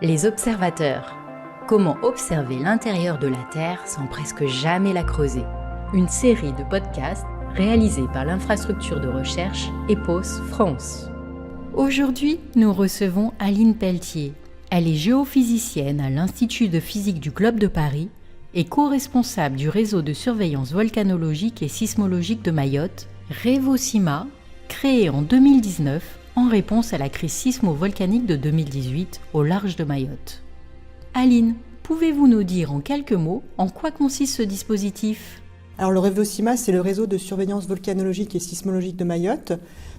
Les observateurs. Comment observer l'intérieur de la Terre sans presque jamais la creuser. Une série de podcasts réalisés par l'infrastructure de recherche EPOS France. Aujourd'hui, nous recevons Aline Pelletier. Elle est géophysicienne à l'Institut de physique du Globe de Paris et co-responsable du réseau de surveillance volcanologique et sismologique de Mayotte, REVOSIMA, créé en 2019 en réponse à la crise sismo-volcanique de 2018 au large de Mayotte. Aline, pouvez-vous nous dire en quelques mots en quoi consiste ce dispositif ? Alors le REVOSIMA, c'est le réseau de surveillance volcanologique et sismologique de Mayotte.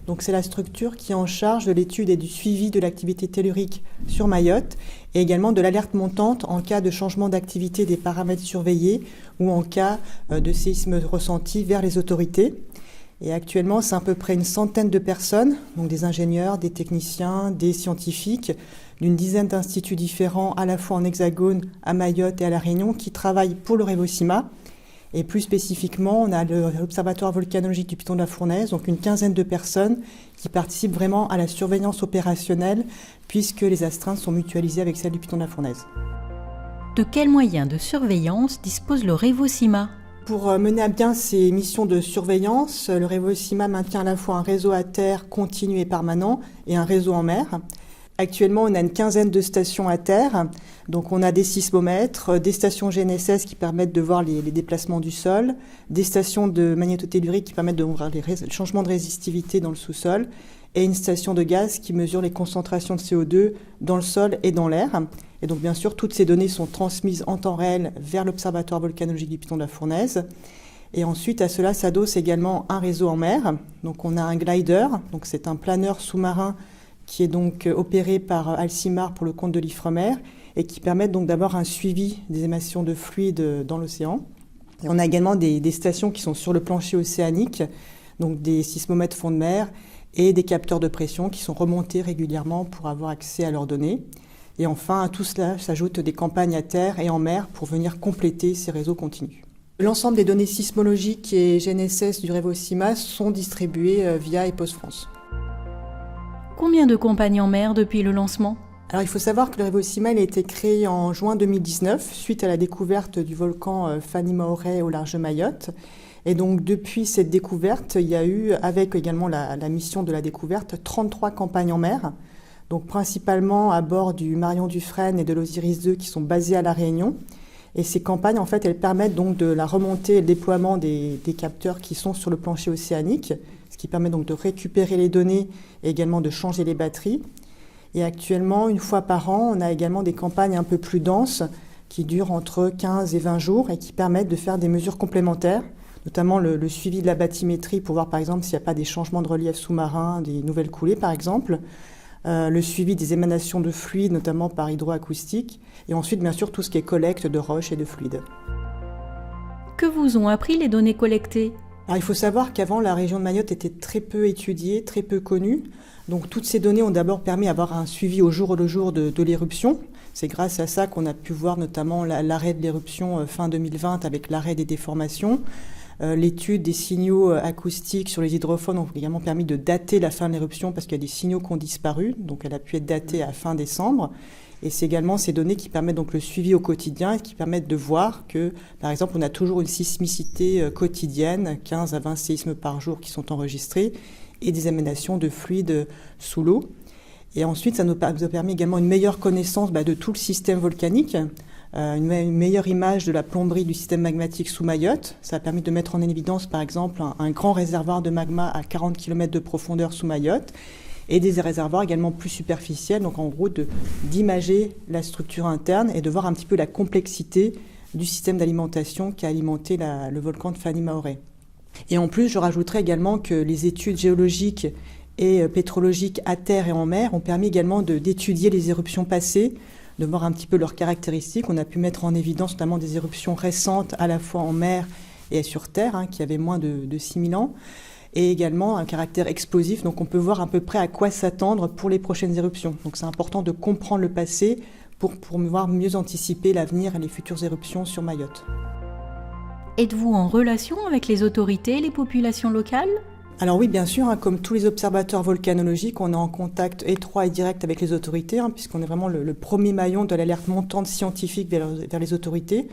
Donc c'est la structure qui est en charge de l'étude et du suivi de l'activité tellurique sur Mayotte et également de l'alerte montante en cas de changement d'activité des paramètres surveillés ou en cas de séisme ressenti vers les autorités. Et actuellement, c'est à peu près une centaine de personnes, donc des ingénieurs, des techniciens, des scientifiques, d'une dizaine d'instituts différents, à la fois en Hexagone, à Mayotte et à La Réunion, qui travaillent pour le REVOSIMA. Et plus spécifiquement, on a l'Observatoire volcanologique du Piton de la Fournaise, donc une quinzaine de personnes qui participent vraiment à la surveillance opérationnelle, puisque les astreintes sont mutualisées avec celles du Piton de la Fournaise. De quels moyens de surveillance dispose le REVOSIMA ? Pour mener à bien ces missions de surveillance, le REVOSIMA maintient à la fois un réseau à terre continu et permanent et un réseau en mer. Actuellement, on a une quinzaine de stations à terre. Donc, on a des sismomètres, des stations GNSS qui permettent de voir les déplacements du sol, des stations de magnétotellurique qui permettent de voir les changements de résistivité dans le sous-sol et une station de gaz qui mesure les concentrations de CO2 dans le sol et dans l'air. Et donc, bien sûr, toutes ces données sont transmises en temps réel vers l'Observatoire volcanologique du Piton de la Fournaise. Et ensuite, à cela s'adosse également un réseau en mer. Donc, on a un glider, donc c'est un planeur sous-marin qui est donc opéré par Alcimar pour le compte de l'Ifremer et qui permet donc d'avoir un suivi des émissions de fluides dans l'océan. Et on a également des stations qui sont sur le plancher océanique, donc des sismomètres fond de mer et des capteurs de pression qui sont remontés régulièrement pour avoir accès à leurs données. Et enfin, à tout cela s'ajoutent des campagnes à terre et en mer pour venir compléter ces réseaux continus. L'ensemble des données sismologiques et GNSS du REVOSIMA sont distribuées via EPOS France. Combien de campagnes en mer depuis le lancement ? Alors il faut savoir que le REVOSIMA a été créé en juin 2019 suite à la découverte du volcan Fani Maorai au large de Mayotte. Et donc depuis cette découverte, il y a eu, avec également la mission de la découverte, 33 campagnes en mer. Donc principalement à bord du Marion Dufresne et de l'Osiris 2 qui sont basés à La Réunion. Et ces campagnes, en fait, elles permettent donc de la remontée et le déploiement des capteurs qui sont sur le plancher océanique, ce qui permet donc de récupérer les données et également de changer les batteries. Et actuellement, une fois par an, on a également des campagnes un peu plus denses qui durent entre 15 et 20 jours et qui permettent de faire des mesures complémentaires, notamment le suivi de la bathymétrie pour voir par exemple s'il n'y a pas des changements de relief sous-marin, des nouvelles coulées par exemple. Le suivi des émanations de fluides, notamment par hydroacoustique, et ensuite, bien sûr, tout ce qui est collecte de roches et de fluides. Que vous ont appris les données collectées ? Alors, il faut savoir qu'avant, la région de Mayotte était très peu étudiée, très peu connue. Donc, toutes ces données ont d'abord permis d'avoir un suivi au jour le jour de l'éruption. C'est grâce à ça qu'on a pu voir notamment l'arrêt de l'éruption fin 2020 avec l'arrêt des déformations. L'étude des signaux acoustiques sur les hydrophones ont également permis de dater la fin de l'éruption parce qu'il y a des signaux qui ont disparu. Donc, elle a pu être datée à fin décembre. Et c'est également ces données qui permettent donc le suivi au quotidien et qui permettent de voir que, par exemple, on a toujours une sismicité quotidienne, 15 à 20 séismes par jour qui sont enregistrés et des émanations de fluides sous l'eau. Et ensuite, ça nous a permis également une meilleure connaissance de tout le système volcanique, une meilleure image de la plomberie du système magmatique sous Mayotte. Ça a permis de mettre en évidence, par exemple, un grand réservoir de magma à 40 km de profondeur sous Mayotte et des réservoirs également plus superficiels, donc en gros d'imager la structure interne et de voir un petit peu la complexité du système d'alimentation qui a alimenté le volcan de Fani Maorai. Et en plus, je rajouterais également que les études géologiques et pétrologiques à terre et en mer ont permis également d'étudier les éruptions passées, de voir un petit peu leurs caractéristiques. On a pu mettre en évidence notamment des éruptions récentes à la fois en mer et sur terre, qui avaient moins de 6000 ans, et également un caractère explosif. Donc on peut voir à peu près à quoi s'attendre pour les prochaines éruptions. Donc c'est important de comprendre le passé pour pouvoir mieux anticiper l'avenir et les futures éruptions sur Mayotte. Êtes-vous en relation avec les autorités et les populations locales ? Alors oui, bien sûr, comme tous les observateurs volcanologiques, on est en contact étroit et direct avec les autorités, puisqu'on est vraiment le premier maillon de l'alerte montante scientifique vers les autorités.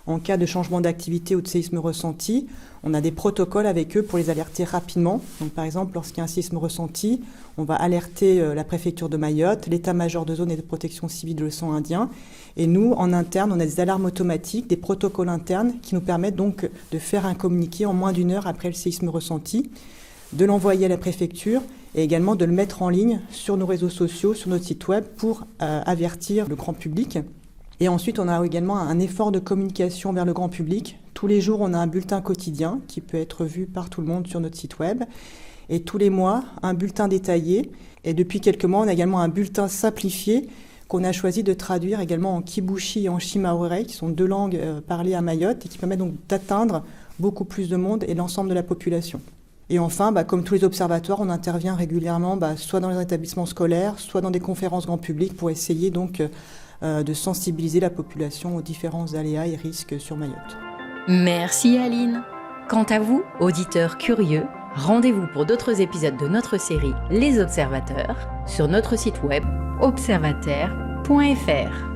En cas de changement d'activité ou de séisme ressenti, on a des protocoles avec eux pour les alerter rapidement. Donc, par exemple, lorsqu'il y a un séisme ressenti, on va alerter la préfecture de Mayotte, l'état-major de zone et de protection civile de l'océan Indien. Et nous, en interne, on a des alarmes automatiques, des protocoles internes qui nous permettent donc de faire un communiqué en moins d'1 heure après le séisme ressenti, de l'envoyer à la préfecture et également de le mettre en ligne sur nos réseaux sociaux, sur notre site web pour avertir le grand public. Et ensuite, on a également un effort de communication vers le grand public. Tous les jours, on a un bulletin quotidien qui peut être vu par tout le monde sur notre site web. Et tous les mois, un bulletin détaillé. Et depuis quelques mois, on a également un bulletin simplifié qu'on a choisi de traduire également en kibushi et en shimaorei, qui sont 2 langues parlées à Mayotte et qui permettent donc d'atteindre beaucoup plus de monde et l'ensemble de la population. Et enfin, comme tous les observatoires, on intervient régulièrement soit dans les établissements scolaires, soit dans des conférences grand public pour essayer donc de sensibiliser la population aux différents aléas et risques sur Mayotte. Merci Aline. Quant à vous, auditeurs curieux, rendez-vous pour d'autres épisodes de notre série Les Observateurs sur notre site web observataire.fr.